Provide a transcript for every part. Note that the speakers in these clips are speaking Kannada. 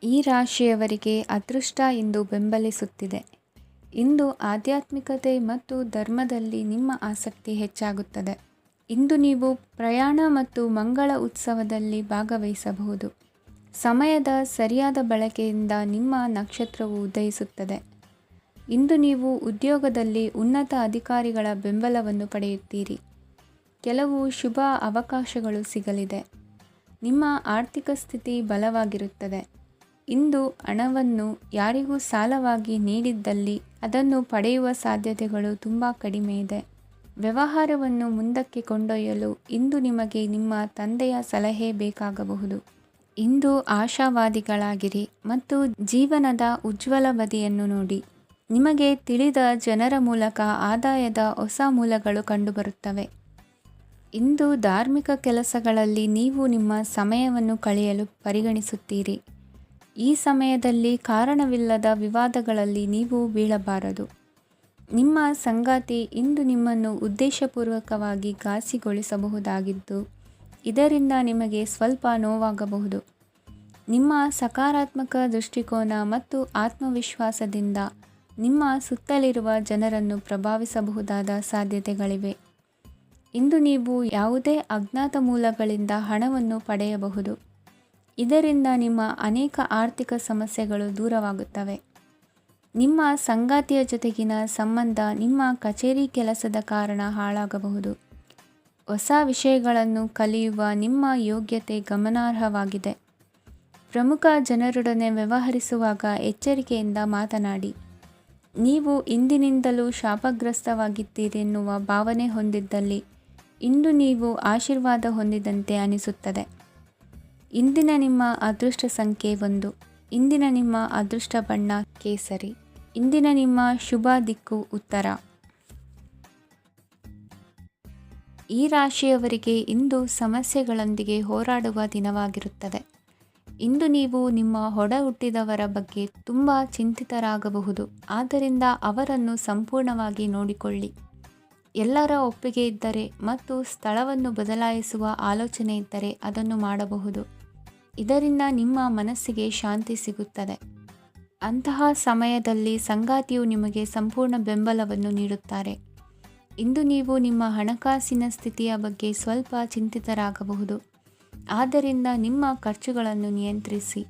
ಈ ರಾಶಿಯವರಿಗೆ ಅದೃಷ್ಟ ಇಂದು ಬೆಂಬಲಿಸುತ್ತಿದೆ. ಇಂದು ಆಧ್ಯಾತ್ಮಿಕತೆ ಮತ್ತು ಧರ್ಮದಲ್ಲಿ ನಿಮ್ಮ ಆಸಕ್ತಿ ಹೆಚ್ಚಾಗುತ್ತದೆ. ಇಂದು ನೀವು ಪ್ರಯಾಣ ಮತ್ತು ಮಂಗಳ ಉತ್ಸವದಲ್ಲಿ ಭಾಗವಹಿಸಬಹುದು. ಸಮಯದ ಸರಿಯಾದ ಬಳಕೆಯಿಂದ ನಿಮ್ಮ ನಕ್ಷತ್ರವು ಉದಯಿಸುತ್ತದೆ. ಇಂದು ನೀವು ಉದ್ಯೋಗದಲ್ಲಿ ಉನ್ನತ ಅಧಿಕಾರಿಗಳ ಬೆಂಬಲವನ್ನು ಪಡೆಯುತ್ತೀರಿ. ಕೆಲವು ಶುಭ ಅವಕಾಶಗಳು ಸಿಗಲಿದೆ. ನಿಮ್ಮ ಆರ್ಥಿಕ ಸ್ಥಿತಿ ಬಲವಾಗಿರುತ್ತದೆ. ಇಂದು ಹಣವನ್ನು ಯಾರಿಗೂ ಸಾಲವಾಗಿ ನೀಡಿದ್ದಲ್ಲಿ ಅದನ್ನು ಪಡೆಯುವ ಸಾಧ್ಯತೆಗಳು ತುಂಬ ಕಡಿಮೆ ಇದೆ. ವ್ಯವಹಾರವನ್ನು ಮುಂದಕ್ಕೆ ಕೊಂಡೊಯ್ಯಲು ಇಂದು ನಿಮಗೆ ನಿಮ್ಮ ತಂದೆಯ ಸಲಹೆ ಬೇಕಾಗಬಹುದು. ಇಂದು ಆಶಾವಾದಿಗಳಾಗಿರಿ ಮತ್ತು ಜೀವನದ ಉಜ್ವಲ ಬದಿಯನ್ನು ನೋಡಿ. ನಿಮಗೆ ತಿಳಿದ ಜನರ ಮೂಲಕ ಆದಾಯದ ಹೊಸ ಮೂಲಗಳು ಕಂಡುಬರುತ್ತವೆ. ಇಂದು ಧಾರ್ಮಿಕ ಕೆಲಸಗಳಲ್ಲಿ ನೀವು ನಿಮ್ಮ ಸಮಯವನ್ನು ಕಳೆಯಲು ಪರಿಗಣಿಸುತ್ತೀರಿ. ಈ ಸಮಯದಲ್ಲಿ ಕಾರಣವಿಲ್ಲದ ವಿವಾದಗಳಲ್ಲಿ ನೀವು ಬೀಳಬಾರದು. ನಿಮ್ಮ ಸಂಗಾತಿ ಇಂದು ನಿಮ್ಮನ್ನು ಉದ್ದೇಶಪೂರ್ವಕವಾಗಿ ಘಾಸಿಗೊಳಿಸಬಹುದಾಗಿದ್ದು, ಇದರಿಂದ ನಿಮಗೆ ಸ್ವಲ್ಪ ನೋವಾಗಬಹುದು. ನಿಮ್ಮ ಸಕಾರಾತ್ಮಕ ದೃಷ್ಟಿಕೋನ ಮತ್ತು ಆತ್ಮವಿಶ್ವಾಸದಿಂದ ನಿಮ್ಮ ಸುತ್ತಲಿರುವ ಜನರನ್ನು ಪ್ರಭಾವಿಸಬಹುದಾದ ಸಾಧ್ಯತೆಗಳಿವೆ. ಇಂದು ನೀವು ಯಾವುದೇ ಅಜ್ಞಾತ ಮೂಲಗಳಿಂದ ಹಣವನ್ನು ಪಡೆಯಬಹುದು. ಇದರಿಂದ ನಿಮ್ಮ ಅನೇಕ ಆರ್ಥಿಕ ಸಮಸ್ಯೆಗಳು ದೂರವಾಗುತ್ತವೆ. ನಿಮ್ಮ ಸಂಗಾತಿಯ ಜೊತೆಗಿನ ಸಂಬಂಧ ನಿಮ್ಮ ಕಚೇರಿ ಕೆಲಸದ ಕಾರಣ ಹಾಳಾಗಬಹುದು. ಹೊಸ ವಿಷಯಗಳನ್ನು ಕಲಿಯುವ ನಿಮ್ಮ ಯೋಗ್ಯತೆ ಗಮನಾರ್ಹವಾಗಿದೆ. ಪ್ರಮುಖ ಜನರೊಡನೆ ವ್ಯವಹರಿಸುವಾಗ ಎಚ್ಚರಿಕೆಯಿಂದ ಮಾತನಾಡಿ. ನೀವು ಇಂದಿನಿಂದಲೂ ಶಾಪಗ್ರಸ್ತವಾಗಿದ್ದೀರೆನ್ನುವ ಭಾವನೆ ಹೊಂದಿದ್ದಲ್ಲಿ ಇಂದು ನೀವು ಆಶೀರ್ವಾದ ಹೊಂದಿದಂತೆ ಅನಿಸುತ್ತದೆ. ಇಂದಿನ ನಿಮ್ಮ ಅದೃಷ್ಟ ಸಂಖ್ಯೆ 1. ಇಂದಿನ ನಿಮ್ಮ ಅದೃಷ್ಟ ಬಣ್ಣ ಕೇಸರಿ. ಇಂದಿನ ನಿಮ್ಮ ಶುಭ ದಿಕ್ಕು ಉತ್ತರ. ಈ ರಾಶಿಯವರಿಗೆ ಇಂದು ಸಮಸ್ಯೆಗಳೊಂದಿಗೆ ಹೋರಾಡುವ ದಿನವಾಗಿರುತ್ತದೆ. ಇಂದು ನೀವು ನಿಮ್ಮ ಒಡ ಹುಟ್ಟಿದವರ ಬಗ್ಗೆ ತುಂಬ ಚಿಂತಿತರಾಗಬಹುದು. ಆದ್ದರಿಂದ ಅವರನ್ನು ಸಂಪೂರ್ಣವಾಗಿ ನೋಡಿಕೊಳ್ಳಿ. ಎಲ್ಲರ ಒಪ್ಪಿಗೆ ಇದ್ದರೆ ಮತ್ತು ಸ್ಥಳವನ್ನು ಬದಲಾಯಿಸುವ ಆಲೋಚನೆ ಇದ್ದರೆ ಅದನ್ನು ಮಾಡಬಹುದು. ಇದರಿಂದ ನಿಮ್ಮ ಮನಸ್ಸಿಗೆ ಶಾಂತಿ ಸಿಗುತ್ತದೆ. ಅಂತಹ ಸಮಯದಲ್ಲಿ ಸಂಗಾತಿಯು ನಿಮಗೆ ಸಂಪೂರ್ಣ ಬೆಂಬಲವನ್ನು ನೀಡುತ್ತಾರೆ. ಇಂದು ನೀವು ನಿಮ್ಮ ಹಣಕಾಸಿನ ಸ್ಥಿತಿಯ ಬಗ್ಗೆ ಸ್ವಲ್ಪ ಚಿಂತಿತರಾಗಬಹುದು. ಆದ್ದರಿಂದ ನಿಮ್ಮ ಖರ್ಚುಗಳನ್ನು ನಿಯಂತ್ರಿಸಿ.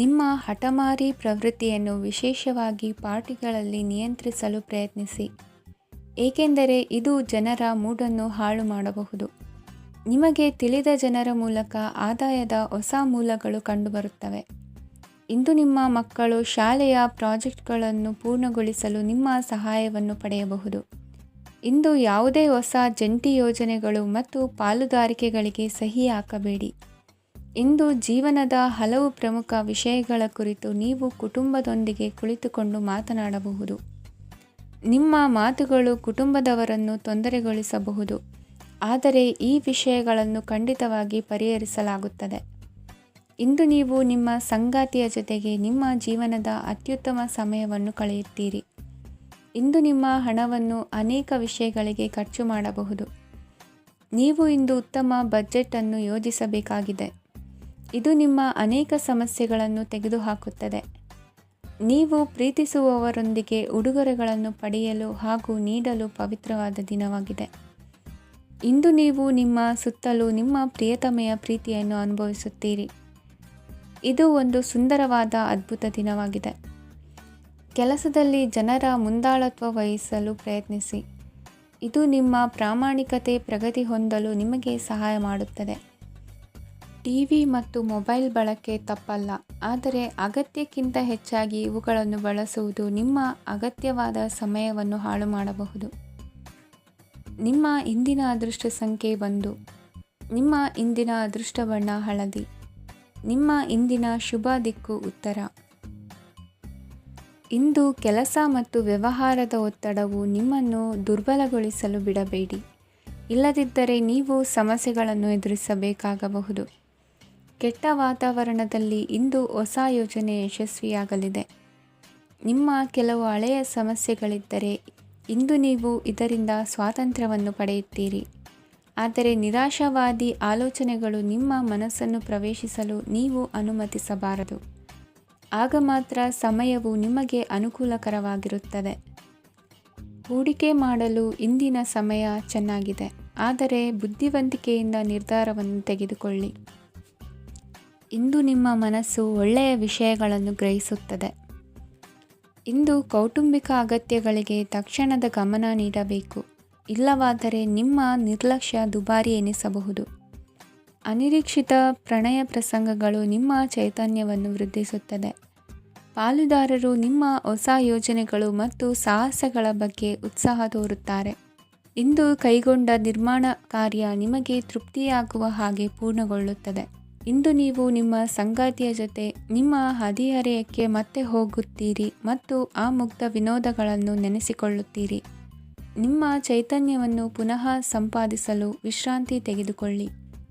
ನಿಮ್ಮ ಹಠಮಾರಿ ಪ್ರವೃತ್ತಿಯನ್ನು ವಿಶೇಷವಾಗಿ ಪಾರ್ಟಿಗಳಲ್ಲಿ ನಿಯಂತ್ರಿಸಲು ಪ್ರಯತ್ನಿಸಿ, ಏಕೆಂದರೆ ಇದು ಜನರ ಮೂಡನ್ನು ಹಾಳು ಮಾಡಬಹುದು. ನಿಮಗೆ ತಿಳಿದ ಜನರ ಮೂಲಕ ಆದಾಯದ ಹೊಸ ಮೂಲಗಳು ಕಂಡುಬರುತ್ತವೆ. ಇಂದು ನಿಮ್ಮ ಮಕ್ಕಳು ಶಾಲೆಯ ಪ್ರಾಜೆಕ್ಟ್ಗಳನ್ನು ಪೂರ್ಣಗೊಳಿಸಲು ನಿಮ್ಮ ಸಹಾಯವನ್ನು ಪಡೆಯಬಹುದು. ಇಂದು ಯಾವುದೇ ಹೊಸ ಜಂಟಿ ಯೋಜನೆಗಳು ಮತ್ತು ಪಾಲುದಾರಿಕೆಗಳಿಗೆ ಸಹಿ ಹಾಕಬೇಡಿ. ಇಂದು ಜೀವನದ ಹಲವು ಪ್ರಮುಖ ವಿಷಯಗಳ ಕುರಿತು ನೀವು ಕುಟುಂಬದೊಂದಿಗೆ ಕುಳಿತುಕೊಂಡು ಮಾತನಾಡಬಹುದು. ನಿಮ್ಮ ಮಾತುಗಳು ಕುಟುಂಬದವರನ್ನು ತೊಂದರೆಗೊಳಿಸಬಹುದು, ಆದರೆ ಈ ವಿಷಯಗಳನ್ನು ಖಂಡಿತವಾಗಿ ಪರಿಹರಿಸಲಾಗುತ್ತದೆ. ಇಂದು ನೀವು ನಿಮ್ಮ ಸಂಗಾತಿಯ ಜೊತೆಗೆ ನಿಮ್ಮ ಜೀವನದ ಅತ್ಯುತ್ತಮ ಸಮಯವನ್ನು ಕಳೆಯುತ್ತೀರಿ. ಇಂದು ನಿಮ್ಮ ಹಣವನ್ನು ಅನೇಕ ವಿಷಯಗಳಿಗೆ ಖರ್ಚು ಮಾಡಬಹುದು. ನೀವು ಇಂದು ಉತ್ತಮ ಬಜೆಟ್ ಅನ್ನು ಯೋಜಿಸಬೇಕಾಗಿದೆ. ಇದು ನಿಮ್ಮ ಅನೇಕ ಸಮಸ್ಯೆಗಳನ್ನು ತೆಗೆದುಹಾಕುತ್ತದೆ. ನೀವು ಪ್ರೀತಿಸುವವರೊಂದಿಗೆ ಉಡುಗೊರೆಗಳನ್ನು ಪಡೆಯಲು ಹಾಗೂ ನೀಡಲು ಪವಿತ್ರವಾದ ದಿನವಾಗಿದೆ. ಇಂದು ನೀವು ನಿಮ್ಮ ಸುತ್ತಲೂ ನಿಮ್ಮ ಪ್ರಿಯತಮೆಯ ಪ್ರೀತಿಯನ್ನು ಅನುಭವಿಸುತ್ತೀರಿ. ಇದು ಒಂದು ಸುಂದರವಾದ ಅದ್ಭುತ ದಿನವಾಗಿದೆ. ಕೆಲಸದಲ್ಲಿ ಜನರ ಮುಂದಾಳತ್ವ ವಹಿಸಲು ಪ್ರಯತ್ನಿಸಿ. ಇದು ನಿಮ್ಮ ಪ್ರಾಮಾಣಿಕತೆ ಪ್ರಗತಿ ಹೊಂದಲು ನಿಮಗೆ ಸಹಾಯ ಮಾಡುತ್ತದೆ. ಟಿವಿ ಮತ್ತು ಮೊಬೈಲ್ ಬಳಕೆ ತಪ್ಪಲ್ಲ, ಆದರೆ ಅಗತ್ಯಕ್ಕಿಂತ ಹೆಚ್ಚಾಗಿ ಇವುಗಳನ್ನು ಬಳಸುವುದು ನಿಮ್ಮ ಅಗತ್ಯವಾದ ಸಮಯವನ್ನು ಹಾಳು ಮಾಡಬಹುದು. ನಿಮ್ಮ ಇಂದಿನ ಅದೃಷ್ಟ ಸಂಖ್ಯೆ 1. ನಿಮ್ಮ ಇಂದಿನ ಅದೃಷ್ಟ ಬಣ್ಣ ಹಳದಿ. ನಿಮ್ಮ ಇಂದಿನ ಶುಭ ದಿಕ್ಕು ಉತ್ತರ. ಇಂದು ಕೆಲಸ ಮತ್ತು ವ್ಯವಹಾರದ ಒತ್ತಡವು ನಿಮ್ಮನ್ನು ದುರ್ಬಲಗೊಳಿಸಲು ಬಿಡಬೇಡಿ. ಇಲ್ಲದಿದ್ದರೆ ನೀವು ಸಮಸ್ಯೆಗಳನ್ನು ಎದುರಿಸಬೇಕಾಗಬಹುದು. ಕೆಟ್ಟ ವಾತಾವರಣದಲ್ಲಿ ಇಂದು ಹೊಸ ಯೋಜನೆ ಯಶಸ್ವಿಯಾಗಲಿದೆ. ನಿಮ್ಮ ಕೆಲವು ಹಳೆಯ ಸಮಸ್ಯೆಗಳಿದ್ದರೆ ಇಂದು ನೀವು ಇದರಿಂದ ಸ್ವಾತಂತ್ರ್ಯವನ್ನು ಪಡೆಯುತ್ತೀರಿ. ಆದರೆ ನಿರಾಶಾವಾದಿ ಆಲೋಚನೆಗಳು ನಿಮ್ಮ ಮನಸ್ಸನ್ನು ಪ್ರವೇಶಿಸಲು ನೀವು ಅನುಮತಿಸಬಾರದು. ಆಗ ಮಾತ್ರ ಸಮಯವು ನಿಮಗೆ ಅನುಕೂಲಕರವಾಗಿರುತ್ತದೆ. ಹೂಡಿಕೆ ಮಾಡಲು ಇಂದಿನ ಸಮಯ ಚೆನ್ನಾಗಿದೆ, ಆದರೆ ಬುದ್ಧಿವಂತಿಕೆಯಿಂದ ನಿರ್ಧಾರವನ್ನು ತೆಗೆದುಕೊಳ್ಳಿ. ಇಂದು ನಿಮ್ಮ ಮನಸ್ಸು ಒಳ್ಳೆಯ ವಿಷಯಗಳನ್ನು ಗ್ರಹಿಸುತ್ತದೆ. ಇಂದು ಕೌಟುಂಬಿಕ ಅಗತ್ಯಗಳಿಗೆ ತಕ್ಷಣದ ಗಮನ ನೀಡಬೇಕು, ಇಲ್ಲವಾದರೆ ನಿಮ್ಮ ನಿರ್ಲಕ್ಷ್ಯ ದುಬಾರಿ ಎನಿಸಬಹುದು. ಅನಿರೀಕ್ಷಿತ ಪ್ರಣಯ ಪ್ರಸಂಗಗಳು ನಿಮ್ಮ ಚೈತನ್ಯವನ್ನು ವೃದ್ಧಿಸುತ್ತದೆ. ಪಾಲುದಾರರು ನಿಮ್ಮ ಹೊಸ ಯೋಜನೆಗಳು ಮತ್ತು ಸಾಹಸಗಳ ಬಗ್ಗೆ ಉತ್ಸಾಹ ತೋರುತ್ತಾರೆ. ಇಂದು ಕೈಗೊಂಡ ನಿರ್ಮಾಣ ಕಾರ್ಯ ನಿಮಗೆ ತೃಪ್ತಿಯಾಗುವ ಹಾಗೆ ಪೂರ್ಣಗೊಳ್ಳುತ್ತದೆ. ಇಂದು ನೀವು ನಿಮ್ಮ ಸಂಗಾತಿಯ ಜೊತೆ ನಿಮ್ಮ ಹದಿಹರೆಯಕ್ಕೆ ಮತ್ತೆ ಹೋಗುತ್ತೀರಿ ಮತ್ತು ಆ ಮುಗ್ಧ ವಿನೋದಗಳನ್ನು ನೆನೆಸಿಕೊಳ್ಳುತ್ತೀರಿ. ನಿಮ್ಮ ಚೈತನ್ಯವನ್ನು ಪುನಃ ಸಂಪಾದಿಸಲು ವಿಶ್ರಾಂತಿ ತೆಗೆದುಕೊಳ್ಳಿ.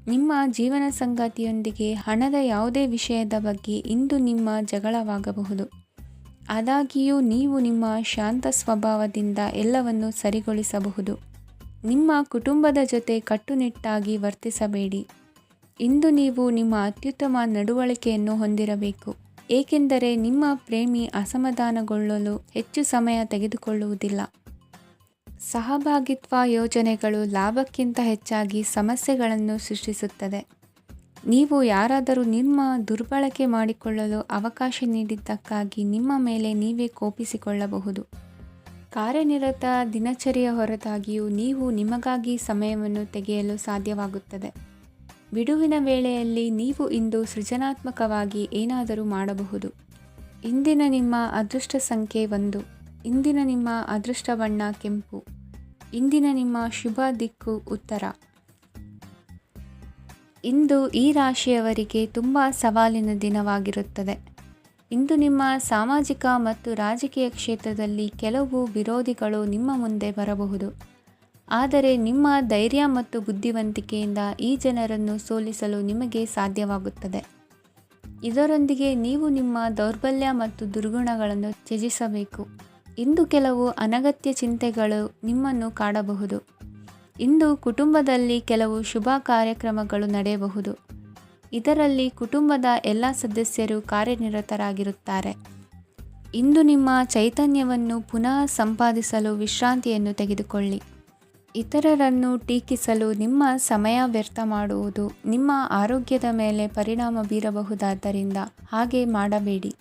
ನಿಮ್ಮ ಜೀವನ ಸಂಗಾತಿಯೊಂದಿಗೆ ಹಣದ ಯಾವುದೇ ವಿಷಯದ ಬಗ್ಗೆ ಇಂದು ನಿಮ್ಮ ಜಗಳವಾಗಬಹುದು. ಆದಾಗ್ಯೂ ನೀವು ನಿಮ್ಮ ಶಾಂತ ಸ್ವಭಾವದಿಂದ ಎಲ್ಲವನ್ನು ಸರಿಗೊಳಿಸಬಹುದು. ನಿಮ್ಮ ಕುಟುಂಬದ ಜೊತೆ ಕಟ್ಟುನಿಟ್ಟಾಗಿ ವರ್ತಿಸಬೇಡಿ. ಇಂದು ನೀವು ನಿಮ್ಮ ಅತ್ಯುತ್ತಮ ನಡವಳಿಕೆಯನ್ನು ಹೊಂದಿರಬೇಕು, ಏಕೆಂದರೆ ನಿಮ್ಮ ಪ್ರೇಮಿ ಅಸಮಾಧಾನಗೊಳ್ಳಲು ಹೆಚ್ಚು ಸಮಯ ತೆಗೆದುಕೊಳ್ಳುವುದಿಲ್ಲ. ಸಹಭಾಗಿತ್ವ ಯೋಜನೆಗಳು ಲಾಭಕ್ಕಿಂತ ಹೆಚ್ಚಾಗಿ ಸಮಸ್ಯೆಗಳನ್ನು ಸೃಷ್ಟಿಸುತ್ತದೆ. ನೀವು ಯಾರಾದರೂ ನಿಮ್ಮ ದುರ್ಬಳಕೆ ಮಾಡಿಕೊಳ್ಳಲು ಅವಕಾಶ ನೀಡಿದ್ದಕ್ಕಾಗಿ ನಿಮ್ಮ ಮೇಲೆ ನೀವೇ ಕೋಪಿಸಿಕೊಳ್ಳಬಹುದು. ಕಾರ್ಯನಿರತ ದಿನಚರಿಯ ಹೊರತಾಗಿಯೂ ನೀವು ನಿಮಗಾಗಿ ಸಮಯವನ್ನು ತೆಗೆಯಲು ಸಾಧ್ಯವಾಗುತ್ತದೆ. ಬಿಡುವಿನ ವೇಳೆಯಲ್ಲಿ ನೀವು ಇಂದು ಸೃಜನಾತ್ಮಕವಾಗಿ ಏನಾದರೂ ಮಾಡಬಹುದು. ಇಂದಿನ ನಿಮ್ಮ ಅದೃಷ್ಟ ಸಂಖ್ಯೆ 1. ಇಂದಿನ ನಿಮ್ಮ ಅದೃಷ್ಟ ಬಣ್ಣ ಕೆಂಪು. ಇಂದಿನ ನಿಮ್ಮ ಶುಭ ದಿಕ್ಕು ಉತ್ತರ. ಇಂದು ಈ ರಾಶಿಯವರಿಗೆ ತುಂಬ ಸವಾಲಿನ ದಿನವಾಗಿರುತ್ತದೆ. ಇಂದು ನಿಮ್ಮ ಸಾಮಾಜಿಕ ಮತ್ತು ರಾಜಕೀಯ ಕ್ಷೇತ್ರದಲ್ಲಿ ಕೆಲವು ವಿರೋಧಿಗಳು ನಿಮ್ಮ ಮುಂದೆ ಬರಬಹುದು. ಆದರೆ ನಿಮ್ಮ ಧೈರ್ಯ ಮತ್ತು ಬುದ್ಧಿವಂತಿಕೆಯಿಂದ ಈ ಜನರನ್ನು ಸೋಲಿಸಲು ನಿಮಗೆ ಸಾಧ್ಯವಾಗುತ್ತದೆ. ಇದರೊಂದಿಗೆ ನೀವು ನಿಮ್ಮ ದೌರ್ಬಲ್ಯ ಮತ್ತು ದುರ್ಗುಣಗಳನ್ನು ತ್ಯಜಿಸಬೇಕು. ಇಂದು ಕೆಲವು ಅನಗತ್ಯ ಚಿಂತೆಗಳು ನಿಮ್ಮನ್ನು ಕಾಡಬಹುದು. ಇಂದು ಕುಟುಂಬದಲ್ಲಿ ಕೆಲವು ಶುಭ ಕಾರ್ಯಕ್ರಮಗಳು ನಡೆಯಬಹುದು. ಇದರಲ್ಲಿ ಕುಟುಂಬದ ಎಲ್ಲ ಸದಸ್ಯರು ಕಾರ್ಯನಿರತರಾಗಿರುತ್ತಾರೆ. ಇಂದು ನಿಮ್ಮ ಚೈತನ್ಯವನ್ನು ಪುನಃ ಸಂಪಾದಿಸಲು ವಿಶ್ರಾಂತಿಯನ್ನು ತೆಗೆದುಕೊಳ್ಳಿ. ಇತರರನ್ನು ಟೀಕಿಸಲು ನಿಮ್ಮ ಸಮಯ ವ್ಯರ್ಥ ಮಾಡುವುದು ನಿಮ್ಮ ಆರೋಗ್ಯದ ಮೇಲೆ ಪರಿಣಾಮ ಬೀರಬಹುದಾದ್ದರಿಂದ ಹಾಗೆ ಮಾಡಬೇಡಿ.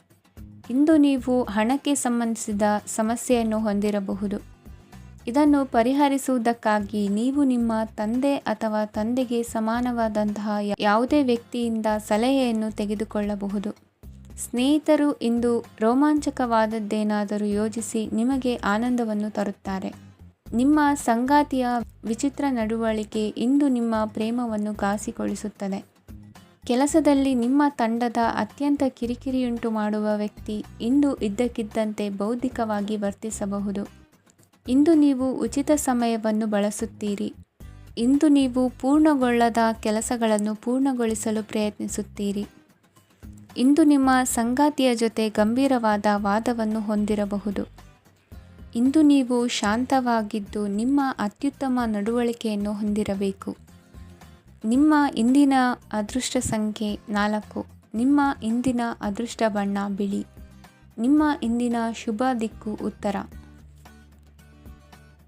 ಇಂದು ನೀವು ಹಣಕ್ಕೆ ಸಂಬಂಧಿಸಿದ ಸಮಸ್ಯೆಯನ್ನು ಹೊಂದಿರಬಹುದು. ಇದನ್ನು ಪರಿಹರಿಸುವುದಕ್ಕಾಗಿ ನೀವು ನಿಮ್ಮ ತಂದೆ ಅಥವಾ ತಂದೆಗೆ ಸಮಾನವಾದಂತಹ ಯಾವುದೇ ವ್ಯಕ್ತಿಯಿಂದ ಸಲಹೆಯನ್ನು ತೆಗೆದುಕೊಳ್ಳಬಹುದು. ಸ್ನೇಹಿತರು ಇಂದು ರೋಮಾಂಚಕವಾದದ್ದೇನಾದರೂ ಯೋಜಿಸಿ ನಿಮಗೆ ಆನಂದವನ್ನು ತರುತ್ತಾರೆ. ನಿಮ್ಮ ಸಂಗಾತಿಯ ವಿಚಿತ್ರ ನಡವಳಿಕೆ ಇಂದು ನಿಮ್ಮ ಪ್ರೇಮವನ್ನು ಘಾಸಿಗೊಳಿಸುತ್ತದೆ. ಕೆಲಸದಲ್ಲಿ ನಿಮ್ಮ ತಂಡದ ಅತ್ಯಂತ ಕಿರಿಕಿರಿಯುಂಟು ಮಾಡುವ ವ್ಯಕ್ತಿ ಇಂದು ಇದ್ದಕ್ಕಿದ್ದಂತೆ ಬೌದ್ಧಿಕವಾಗಿ ವರ್ತಿಸಬಹುದು. ಇಂದು ನೀವು ಉಚಿತ ಸಮಯವನ್ನು ಬಳಸುತ್ತೀರಿ. ಇಂದು ನೀವು ಪೂರ್ಣಗೊಳ್ಳದ ಕೆಲಸಗಳನ್ನು ಪೂರ್ಣಗೊಳಿಸಲು ಪ್ರಯತ್ನಿಸುತ್ತೀರಿ. ಇಂದು ನಿಮ್ಮ ಸಂಗಾತಿಯ ಜೊತೆ ಗಂಭೀರವಾದ ವಾದವನ್ನು ಹೊಂದಿರಬಹುದು. ಇಂದು ನೀವು ಶಾಂತವಾಗಿದ್ದು ನಿಮ್ಮ ಅತ್ಯುತ್ತಮ ನಡವಳಿಕೆಯನ್ನು ಹೊಂದಿರಬೇಕು. ನಿಮ್ಮ ಇಂದಿನ ಅದೃಷ್ಟ ಸಂಖ್ಯೆ 4. ನಿಮ್ಮ ಇಂದಿನ ಅದೃಷ್ಟ ಬಣ್ಣ ಬಿಳಿ. ನಿಮ್ಮ ಇಂದಿನ ಶುಭ ದಿಕ್ಕು ಉತ್ತರ.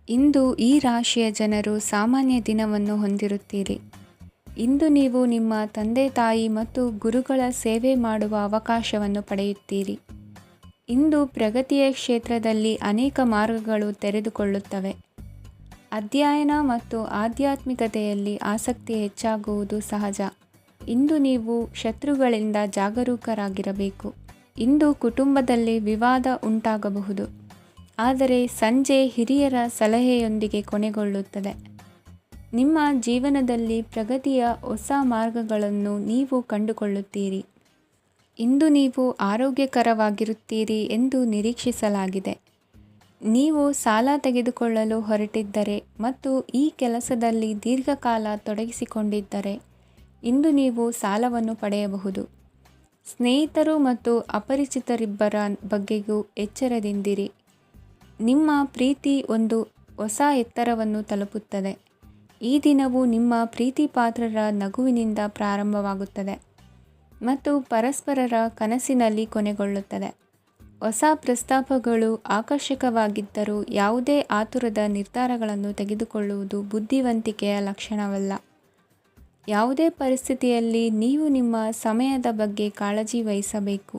ಇಂದು ಈ ರಾಶಿಯ ಜನರು ಸಾಮಾನ್ಯ ದಿನವನ್ನು ಹೊಂದಿರುತ್ತೀರಿ. ಇಂದು ನೀವು ನಿಮ್ಮ ತಂದೆ ತಾಯಿ ಮತ್ತು ಗುರುಗಳ ಸೇವೆ ಮಾಡುವ ಅವಕಾಶವನ್ನು ಪಡೆಯುತ್ತೀರಿ. ಇಂದು ಪ್ರಗತಿಯ ಕ್ಷೇತ್ರದಲ್ಲಿ ಅನೇಕ ಮಾರ್ಗಗಳು ತೆರೆದುಕೊಳ್ಳುತ್ತವೆ. ಅಧ್ಯಯನ ಮತ್ತು ಆಧ್ಯಾತ್ಮಿಕತೆಯಲ್ಲಿ ಆಸಕ್ತಿ ಹೆಚ್ಚಾಗುವುದು ಸಹಜ. ಇಂದು ನೀವು ಶತ್ರುಗಳಿಂದ ಜಾಗರೂಕರಾಗಿರಬೇಕು. ಇಂದು ಕುಟುಂಬದಲ್ಲಿ ವಿವಾದ ಉಂಟಾಗಬಹುದು, ಆದರೆ ಸಂಜೆ ಹಿರಿಯರ ಸಲಹೆಯೊಂದಿಗೆ ಕೊನೆಗೊಳ್ಳುತ್ತದೆ. ನಿಮ್ಮ ಜೀವನದಲ್ಲಿ ಪ್ರಗತಿಯ ಹೊಸ ಮಾರ್ಗಗಳನ್ನು ನೀವು ಕಂಡುಕೊಳ್ಳುತ್ತೀರಿ. ಇಂದು ನೀವು ಆರೋಗ್ಯಕರವಾಗಿರುತ್ತೀರಿ ಎಂದು ನಿರೀಕ್ಷಿಸಲಾಗಿದೆ. ನೀವು ಸಾಲ ತೆಗೆದುಕೊಳ್ಳಲು ಹೊರಟಿದ್ದರೆ ಮತ್ತು ಈ ಕೆಲಸದಲ್ಲಿ ದೀರ್ಘಕಾಲ ತೊಡಗಿಸಿಕೊಂಡಿದ್ದರೆ ಇಂದು ನೀವು ಸಾಲವನ್ನು ಪಡೆಯಬಹುದು. ಸ್ನೇಹಿತರು ಮತ್ತು ಅಪರಿಚಿತರಿಬ್ಬರ ಬಗ್ಗೆಯೂ ಎಚ್ಚರದಿಂದಿರಿ. ನಿಮ್ಮ ಪ್ರೀತಿ ಒಂದು ಹೊಸ ಎತ್ತರವನ್ನು ತಲುಪುತ್ತದೆ. ಈ ದಿನವು ನಿಮ್ಮ ಪ್ರೀತಿ ಪಾತ್ರರ ನಗುವಿನಿಂದ ಪ್ರಾರಂಭವಾಗುತ್ತದೆ. ಮತ್ತು ಪರಸ್ಪರರ ಕನಸಿನಲ್ಲಿ ಕೊನೆಗೊಳ್ಳುತ್ತದೆ. ಹೊಸ ಪ್ರಸ್ತಾಪಗಳು ಆಕರ್ಷಕವಾಗಿದ್ದರೂ ಯಾವುದೇ ಆತುರದ ನಿರ್ಧಾರಗಳನ್ನು ತೆಗೆದುಕೊಳ್ಳುವುದು ಬುದ್ಧಿವಂತಿಕೆಯ ಲಕ್ಷಣವಲ್ಲ. ಯಾವುದೇ ಪರಿಸ್ಥಿತಿಯಲ್ಲಿ ನೀವು ನಿಮ್ಮ ಸಮಯದ ಬಗ್ಗೆ ಕಾಳಜಿ ವಹಿಸಬೇಕು.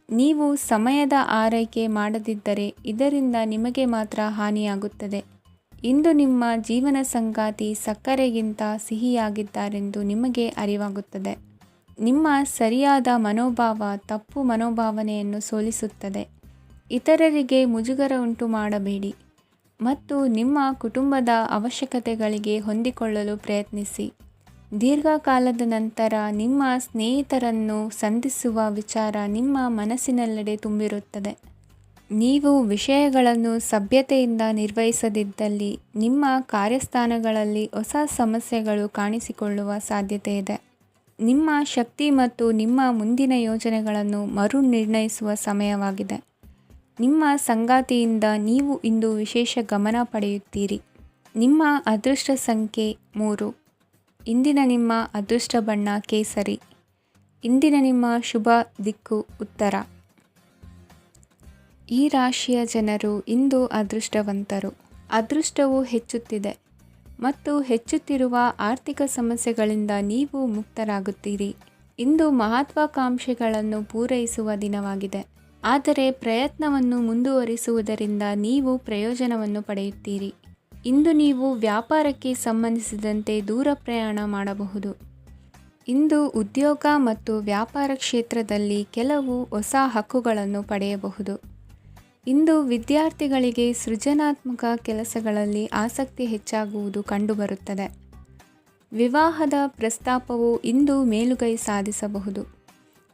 ನೀವು ಸಮಯದ ಆರೈಕೆ ಮಾಡದಿದ್ದರೆ ಇದರಿಂದ ನಿಮಗೆ ಮಾತ್ರ ಹಾನಿಯಾಗುತ್ತದೆ. ಇಂದು ನಿಮ್ಮ ಜೀವನ ಸಂಗಾತಿ ಸಕ್ಕರೆಗಿಂತ ಸಿಹಿಯಾಗಿದ್ದಾರೆಂದು ನಿಮಗೆ ಅರಿವಾಗುತ್ತದೆ. ನಿಮ್ಮ ಸರಿಯಾದ ಮನೋಭಾವ ತಪ್ಪು ಮನೋಭಾವನೆಯನ್ನು ಸೋಲಿಸುತ್ತದೆ. ಇತರರಿಗೆ ಮುಜುಗರ ಉಂಟು ಮಾಡಬೇಡಿ ಮತ್ತು ನಿಮ್ಮ ಕುಟುಂಬದ ಅವಶ್ಯಕತೆಗಳಿಗೆ ಹೊಂದಿಕೊಳ್ಳಲು ಪ್ರಯತ್ನಿಸಿ. ದೀರ್ಘಕಾಲದ ನಂತರ ನಿಮ್ಮ ಸ್ನೇಹಿತರನ್ನು ಸಂಧಿಸುವ ವಿಚಾರ ನಿಮ್ಮ ಮನಸ್ಸಿನೆಲ್ಲೆಡೆ ತುಂಬಿರುತ್ತದೆ. ನೀವು ವಿಷಯಗಳನ್ನು ಸಭ್ಯತೆಯಿಂದ ನಿರ್ವಹಿಸದಿದ್ದಲ್ಲಿ ನಿಮ್ಮ ಕಾರ್ಯಸ್ಥಾನಗಳಲ್ಲಿ ಹೊಸ ಸಮಸ್ಯೆಗಳು ಕಾಣಿಸಿಕೊಳ್ಳುವ ಸಾಧ್ಯತೆ ಇದೆ. ನಿಮ್ಮ ಶಕ್ತಿ ಮತ್ತು ನಿಮ್ಮ ಮುಂದಿನ ಯೋಜನೆಗಳನ್ನು ಮರು ನಿರ್ಣಯಿಸುವ ಸಮಯವಾಗಿದೆ. ನಿಮ್ಮ ಸಂಗಾತಿಯಿಂದ ನೀವು ಇಂದು ವಿಶೇಷ ಗಮನ ಪಡೆಯುತ್ತೀರಿ. ನಿಮ್ಮ ಅದೃಷ್ಟ ಸಂಖ್ಯೆ 3. ಇಂದಿನ ನಿಮ್ಮ ಅದೃಷ್ಟ ಬಣ್ಣ ಕೇಸರಿ. ಇಂದಿನ ನಿಮ್ಮ ಶುಭ ದಿಕ್ಕು ಉತ್ತರ. ಈ ರಾಶಿಯ ಜನರು ಇಂದು ಅದೃಷ್ಟವಂತರು. ಅದೃಷ್ಟವು ಹೆಚ್ಚುತ್ತಿದೆ ಮತ್ತು ಹೆಚ್ಚುತ್ತಿರುವ ಆರ್ಥಿಕ ಸಮಸ್ಯೆಗಳಿಂದ ನೀವು ಮುಕ್ತರಾಗುತ್ತೀರಿ. ಇಂದು ಮಹತ್ವಾಕಾಂಕ್ಷೆಗಳನ್ನು ಪೂರೈಸುವ ದಿನವಾಗಿದೆ. ಆದರೆ ಪ್ರಯತ್ನವನ್ನು ಮುಂದುವರಿಸುವುದರಿಂದ ನೀವು ಪ್ರಯೋಜನವನ್ನು ಪಡೆಯುತ್ತೀರಿ. ಇಂದು ನೀವು ವ್ಯಾಪಾರಕ್ಕೆ ಸಂಬಂಧಿಸಿದಂತೆ ದೂರ ಪ್ರಯಾಣ ಮಾಡಬಹುದು. ಇಂದು ಉದ್ಯೋಗ ಮತ್ತು ವ್ಯಾಪಾರ ಕ್ಷೇತ್ರದಲ್ಲಿ ಕೆಲವು ಹೊಸ ಹಕ್ಕುಗಳನ್ನು ಪಡೆಯಬಹುದು. ಇಂದು ವಿದ್ಯಾರ್ಥಿಗಳಿಗೆ ಸೃಜನಾತ್ಮಕ ಕೆಲಸಗಳಲ್ಲಿ ಆಸಕ್ತಿ ಹೆಚ್ಚಾಗುವುದು ಕಂಡುಬರುತ್ತದೆ. ವಿವಾಹದ ಪ್ರಸ್ತಾಪವು ಇಂದು ಮೇಲುಗೈ ಸಾಧಿಸಬಹುದು.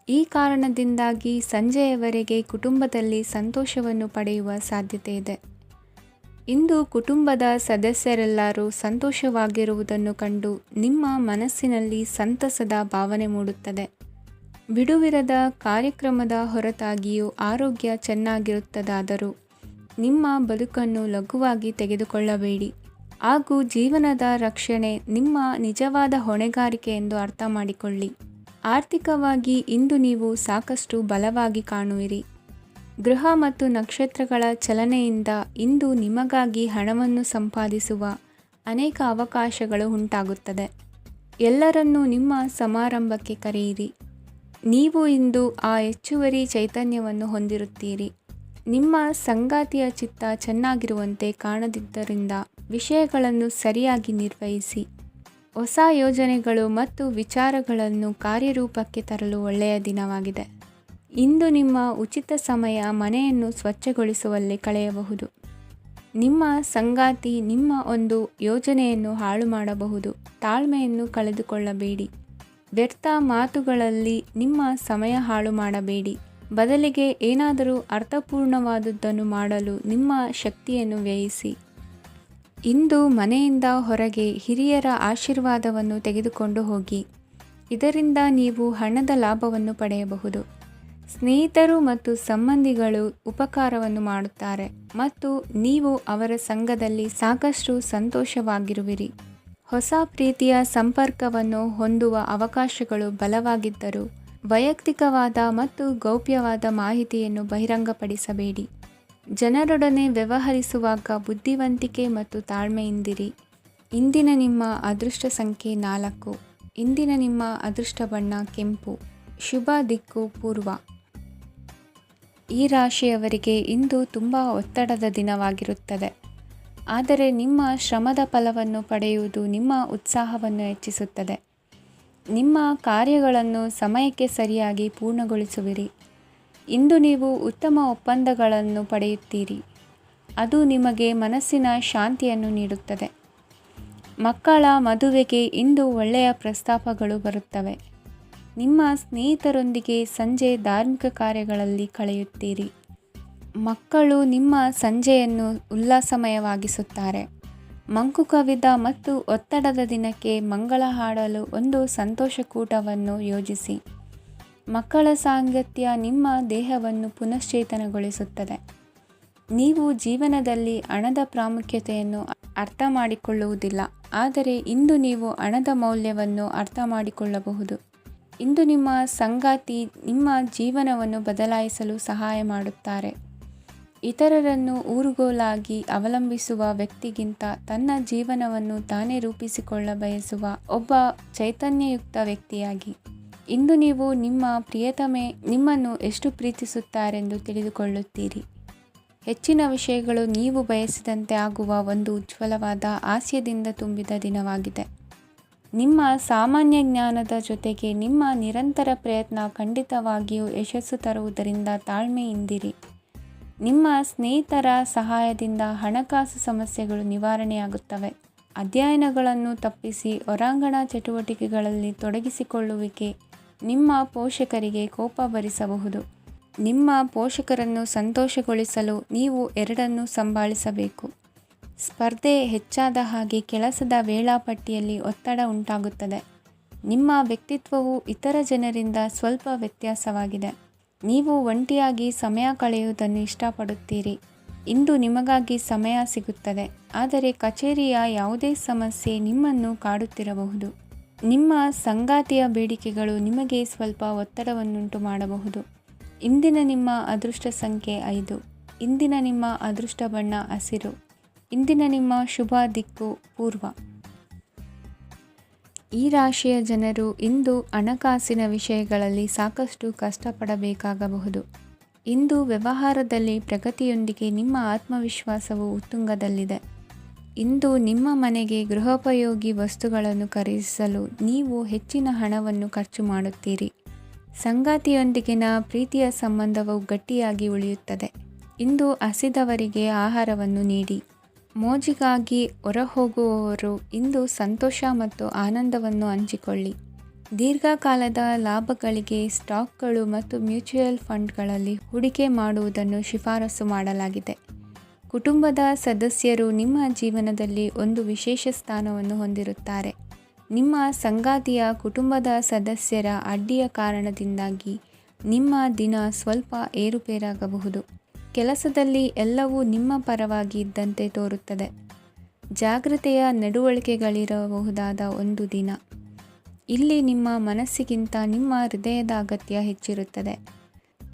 ಈ ಕಾರಣದಿಂದಾಗಿ ಸಂಜೆಯವರೆಗೆ ಕುಟುಂಬದಲ್ಲಿ ಸಂತೋಷವನ್ನು ಪಡೆಯುವ ಸಾಧ್ಯತೆ ಇದೆ. ಇಂದು ಕುಟುಂಬದ ಸದಸ್ಯರೆಲ್ಲರೂ ಸಂತೋಷವಾಗಿರುವುದನ್ನು ಕಂಡು ನಿಮ್ಮ ಮನಸ್ಸಿನಲ್ಲಿ ಸಂತಸದ ಭಾವನೆ ಮೂಡುತ್ತದೆ. ಬಿಡುವಿರದ ಕಾರ್ಯಕ್ರಮದ ಹೊರತಾಗಿಯೂ ಆರೋಗ್ಯ ಚೆನ್ನಾಗಿರುತ್ತದಾದರೂ ನಿಮ್ಮ ಬದುಕನ್ನು ಲಘುವಾಗಿ ತೆಗೆದುಕೊಳ್ಳಬೇಡಿ ಹಾಗೂ ಜೀವನದ ರಕ್ಷಣೆ ನಿಮ್ಮ ನಿಜವಾದ ಹೊಣೆಗಾರಿಕೆ ಎಂದು ಅರ್ಥ ಮಾಡಿಕೊಳ್ಳಿ. ಆರ್ಥಿಕವಾಗಿ ಇಂದು ನೀವು ಸಾಕಷ್ಟು ಬಲವಾಗಿ ಕಾಣುವಿರಿ. ಗ್ರಹ ಮತ್ತು ನಕ್ಷತ್ರಗಳ ಚಲನೆಯಿಂದ ಇಂದು ನಿಮಗಾಗಿ ಹಣವನ್ನು ಸಂಪಾದಿಸುವ ಅನೇಕ ಅವಕಾಶಗಳು ಉಂಟಾಗುತ್ತದೆ. ಎಲ್ಲರನ್ನೂ ನಿಮ್ಮ ಸಮಾರಂಭಕ್ಕೆ ಕರೆಯಿರಿ. ನೀವು ಇಂದು ಆ ಹೆಚ್ಚುವರಿ ಚೈತನ್ಯವನ್ನು ಹೊಂದಿರುತ್ತೀರಿ. ನಿಮ್ಮ ಸಂಗಾತಿಯ ಚಿತ್ತ ಚೆನ್ನಾಗಿರುವಂತೆ ಕಾಣದಿದ್ದರಿಂದ ವಿಷಯಗಳನ್ನು ಸರಿಯಾಗಿ ನಿರ್ವಹಿಸಿ. ಹೊಸ ಯೋಜನೆಗಳು ಮತ್ತು ವಿಚಾರಗಳನ್ನು ಕಾರ್ಯರೂಪಕ್ಕೆ ತರಲು ಒಳ್ಳೆಯ ದಿನವಾಗಿದೆ. ಇಂದು ನಿಮ್ಮ ಉಚಿತ ಸಮಯ ಮನೆಯನ್ನು ಸ್ವಚ್ಛಗೊಳಿಸುವಲ್ಲಿ ಕಳೆಯಬಹುದು. ನಿಮ್ಮ ಸಂಗಾತಿ ನಿಮ್ಮ ಒಂದು ಯೋಜನೆಯನ್ನು ಹಾಳು ಮಾಡಬಹುದು. ತಾಳ್ಮೆಯನ್ನು ಕಳೆದುಕೊಳ್ಳಬೇಡಿ. ವ್ಯರ್ಥ ಮಾತುಗಳಲ್ಲಿ ನಿಮ್ಮ ಸಮಯ ಹಾಳು ಮಾಡಬೇಡಿ. ಬದಲಿಗೆ ಏನಾದರೂ ಅರ್ಥಪೂರ್ಣವಾದುದನ್ನು ಮಾಡಲು ನಿಮ್ಮ ಶಕ್ತಿಯನ್ನು ವ್ಯಯಿಸಿ. ಇಂದು ಮನೆಯಿಂದ ಹೊರಗೆ ಹಿರಿಯರ ಆಶೀರ್ವಾದವನ್ನು ತೆಗೆದುಕೊಂಡು ಹೋಗಿ. ಇದರಿಂದ ನೀವು ಹಣದ ಲಾಭವನ್ನು ಪಡೆಯಬಹುದು. ಸ್ನೇಹಿತರು ಮತ್ತು ಸಂಬಂಧಿಗಳು ಉಪಕಾರವನ್ನು ಮಾಡುತ್ತಾರೆ ಮತ್ತು ನೀವು ಅವರ ಸಂಘದಲ್ಲಿ ಸಾಕಷ್ಟು ಸಂತೋಷವಾಗಿರುವಿರಿ. ಹೊಸ ಪ್ರೀತಿಯ ಸಂಪರ್ಕವನ್ನು ಹೊಂದುವ ಅವಕಾಶಗಳು ಬಲವಾಗಿದ್ದರೂ ವೈಯಕ್ತಿಕವಾದ ಮತ್ತು ಗೌಪ್ಯವಾದ ಮಾಹಿತಿಯನ್ನು ಬಹಿರಂಗಪಡಿಸಬೇಡಿ. ಜನರೊಡನೆ ವ್ಯವಹರಿಸುವಾಗ ಬುದ್ಧಿವಂತಿಕೆ ಮತ್ತು ತಾಳ್ಮೆಯಿಂದಿರಿ. ಇಂದಿನ ನಿಮ್ಮ ಅದೃಷ್ಟ ಸಂಖ್ಯೆ 4. ಇಂದಿನ ನಿಮ್ಮ ಅದೃಷ್ಟ ಬಣ್ಣ ಕೆಂಪು. ಶುಭ ದಿಕ್ಕು ಪೂರ್ವ. ಈ ರಾಶಿಯವರಿಗೆ ಇಂದು ತುಂಬ ಒತ್ತಡದ ದಿನವಾಗಿರುತ್ತದೆ. ಆದರೆ ನಿಮ್ಮ ಶ್ರಮದ ಫಲವನ್ನು ಪಡೆಯುವುದು ನಿಮ್ಮ ಉತ್ಸಾಹವನ್ನು ಹೆಚ್ಚಿಸುತ್ತದೆ. ನಿಮ್ಮ ಕಾರ್ಯಗಳನ್ನು ಸಮಯಕ್ಕೆ ಸರಿಯಾಗಿ ಪೂರ್ಣಗೊಳಿಸುವಿರಿ. ಇಂದು ನೀವು ಉತ್ತಮ ಒಪ್ಪಂದಗಳನ್ನು ಪಡೆಯುತ್ತೀರಿ. ಅದು ನಿಮಗೆ ಮನಸ್ಸಿನ ಶಾಂತಿಯನ್ನು ನೀಡುತ್ತದೆ. ಮಕ್ಕಳ ಮದುವೆಗೆ ಇಂದು ಒಳ್ಳೆಯ ಪ್ರಸ್ತಾಪಗಳು ಬರುತ್ತವೆ. ನಿಮ್ಮ ಸ್ನೇಹಿತರೊಂದಿಗೆ ಸಂಜೆ ಧಾರ್ಮಿಕ ಕಾರ್ಯಗಳಲ್ಲಿ ಕಳೆಯುತ್ತೀರಿ. ಮಕ್ಕಳು ನಿಮ್ಮ ಸಂಜೆಯನ್ನು ಉಲ್ಲಾಸಮಯವಾಗಿಸುತ್ತಾರೆ. ಮಂಕು ಕವಿದ ಮತ್ತು ಒತ್ತಡದ ದಿನಕ್ಕೆ ಮಂಗಳ ಹಾಡಲು ಒಂದು ಸಂತೋಷಕೂಟವನ್ನು ಯೋಜಿಸಿ. ಮಕ್ಕಳ ಸಾಂಗತ್ಯ ನಿಮ್ಮ ದೇಹವನ್ನು ಪುನಶ್ಚೇತನಗೊಳಿಸುತ್ತದೆ. ನೀವು ಜೀವನದಲ್ಲಿ ಹಣದ ಪ್ರಾಮುಖ್ಯತೆಯನ್ನು ಅರ್ಥ ಮಾಡಿಕೊಳ್ಳುವುದಿಲ್ಲ, ಆದರೆ ಇಂದು ನೀವು ಹಣದ ಮೌಲ್ಯವನ್ನು ಅರ್ಥ ಮಾಡಿಕೊಳ್ಳಬಹುದು. ಇಂದು ನಿಮ್ಮ ಸಂಗಾತಿ ನಿಮ್ಮ ಜೀವನವನ್ನು ಬದಲಾಯಿಸಲು ಸಹಾಯ ಮಾಡುತ್ತಾರೆ. ಇತರರನ್ನು ಊರುಗೋಲಾಗಿ ಅವಲಂಬಿಸುವ ವ್ಯಕ್ತಿಗಿಂತ ತನ್ನ ಜೀವನವನ್ನು ತಾನೇ ರೂಪಿಸಿಕೊಳ್ಳ ಬಯಸುವ ಒಬ್ಬ ಚೈತನ್ಯಯುಕ್ತ ವ್ಯಕ್ತಿಯಾಗಿ ಇಂದು ನೀವು ನಿಮ್ಮ ಪ್ರಿಯತಮೆ ನಿಮ್ಮನ್ನು ಎಷ್ಟು ಪ್ರೀತಿಸುತ್ತಾರೆಂದು ತಿಳಿದುಕೊಳ್ಳುತ್ತೀರಿ. ಹೆಚ್ಚಿನ ವಿಷಯಗಳು ನೀವು ಬಯಸಿದಂತೆ ಆಗುವ ಒಂದು ಉಜ್ವಲವಾದ ಹಾಸ್ಯದಿಂದ ತುಂಬಿದ ದಿನವಾಗಿದೆ. ನಿಮ್ಮ ಸಾಮಾನ್ಯ ಜ್ಞಾನದ ಜೊತೆಗೆ ನಿಮ್ಮ ನಿರಂತರ ಪ್ರಯತ್ನ ಖಂಡಿತವಾಗಿಯೂ ಯಶಸ್ಸು ತರುವುದರಿಂದ ತಾಳ್ಮೆಯಿಂದಿರಿ. ನಿಮ್ಮ ಸ್ನೇಹಿತರ ಸಹಾಯದಿಂದ ಹಣಕಾಸು ಸಮಸ್ಯೆಗಳು ನಿವಾರಣೆಯಾಗುತ್ತವೆ. ಅಧ್ಯಯನಗಳನ್ನು ತಪ್ಪಿಸಿ ಹೊರಾಂಗಣ ಚಟುವಟಿಕೆಗಳಲ್ಲಿ ತೊಡಗಿಸಿಕೊಳ್ಳುವಿಕೆ ನಿಮ್ಮ ಪೋಷಕರಿಗೆ ಕೋಪ ಭರಿಸಬಹುದು. ನಿಮ್ಮ ಪೋಷಕರನ್ನು ಸಂತೋಷಗೊಳಿಸಲು ನೀವು ಎರಡನ್ನೂ ಸಂಭಾಳಿಸಬೇಕು. ಸ್ಪರ್ಧೆ ಹೆಚ್ಚಾದ ಹಾಗೆ ಕೆಲಸದ ವೇಳಾಪಟ್ಟಿಯಲ್ಲಿ ಒತ್ತಡ ಉಂಟಾಗುತ್ತದೆ. ನಿಮ್ಮ ವ್ಯಕ್ತಿತ್ವವು ಇತರ ಜನರಿಂದ ಸ್ವಲ್ಪ ವ್ಯತ್ಯಾಸವಾಗಿದೆ. ನೀವು ಒಂಟಿಯಾಗಿ ಸಮಯ ಕಳೆಯುವುದನ್ನು ಇಷ್ಟಪಡುತ್ತೀರಿ. ಇಂದು ನಿಮಗಾಗಿ ಸಮಯ ಸಿಗುತ್ತದೆ, ಆದರೆ ಕಚೇರಿಯ ಯಾವುದೇ ಸಮಸ್ಯೆ ನಿಮ್ಮನ್ನು ಕಾಡುತ್ತಿರಬಹುದು. ನಿಮ್ಮ ಸಂಗಾತಿಯ ಬೇಡಿಕೆಗಳು ನಿಮಗೆ ಸ್ವಲ್ಪ ಒತ್ತಡವನ್ನುಂಟು ಮಾಡಬಹುದು. ಇಂದಿನ ನಿಮ್ಮ ಅದೃಷ್ಟ ಸಂಖ್ಯೆ 5. ಇಂದಿನ ನಿಮ್ಮ ಅದೃಷ್ಟ ಬಣ್ಣ ಹಸಿರು. ಇಂದಿನ ನಿಮ್ಮ ಶುಭ ದಿಕ್ಕು ಪೂರ್ವ. ಈ ರಾಶಿಯ ಜನರು ಇಂದು ಹಣಕಾಸಿನ ವಿಷಯಗಳಲ್ಲಿ ಸಾಕಷ್ಟು ಕಷ್ಟಪಡಬೇಕಾಗಬಹುದು. ಇಂದು ವ್ಯವಹಾರದಲ್ಲಿ ಪ್ರಗತಿಯೊಂದಿಗೆ ನಿಮ್ಮ ಆತ್ಮವಿಶ್ವಾಸವು ಉತ್ತುಂಗದಲ್ಲಿದೆ. ಇಂದು ನಿಮ್ಮ ಮನೆಗೆ ಗೃಹೋಪಯೋಗಿ ವಸ್ತುಗಳನ್ನು ಖರೀದಿಸಲು ನೀವು ಹೆಚ್ಚಿನ ಹಣವನ್ನು ಖರ್ಚು ಮಾಡುತ್ತೀರಿ. ಸಂಗಾತಿಯೊಂದಿಗಿನ ಪ್ರೀತಿಯ ಸಂಬಂಧವು ಗಟ್ಟಿಯಾಗಿ ಉಳಿಯುತ್ತದೆ. ಇಂದು ಹಸಿದವರಿಗೆ ಆಹಾರವನ್ನು ನೀಡಿ. ಮೋಜಿಗಾಗಿ ಹೊರಹೋಗುವವರು ಇಂದು ಸಂತೋಷ ಮತ್ತು ಆನಂದವನ್ನು ಹಂಚಿಕೊಳ್ಳಿ. ದೀರ್ಘಕಾಲದ ಲಾಭಗಳಿಗೆ ಸ್ಟಾಕ್ಗಳು ಮತ್ತು ಮ್ಯೂಚುವಲ್ ಫಂಡ್ಗಳಲ್ಲಿ ಹೂಡಿಕೆ ಮಾಡುವುದನ್ನು ಶಿಫಾರಸು ಮಾಡಲಾಗಿದೆ. ಕುಟುಂಬದ ಸದಸ್ಯರು ನಿಮ್ಮ ಜೀವನದಲ್ಲಿ ಒಂದು ವಿಶೇಷ ಸ್ಥಾನವನ್ನು ಹೊಂದಿರುತ್ತಾರೆ. ನಿಮ್ಮ ಸಂಗಾತಿಯ ಕುಟುಂಬದ ಸದಸ್ಯರ ಅಡ್ಡಿಯ ಕಾರಣದಿಂದಾಗಿ ನಿಮ್ಮ ದಿನ ಸ್ವಲ್ಪ ಏರುಪೇರಾಗಬಹುದು. ಕೆಲಸದಲ್ಲಿ ಎಲ್ಲವೂ ನಿಮ್ಮ ಪರವಾಗಿ ಇದ್ದಂತೆ ತೋರುತ್ತದೆ. ಜಾಗ್ರತೆಯ ನಡವಳಿಕೆಗಳಿರಬಹುದಾದ ಒಂದು ದಿನ. ಇಲ್ಲಿ ನಿಮ್ಮ ಮನಸ್ಸಿಗಿಂತ ನಿಮ್ಮ ಹೃದಯದ ಅಗತ್ಯ ಹೆಚ್ಚಿರುತ್ತದೆ.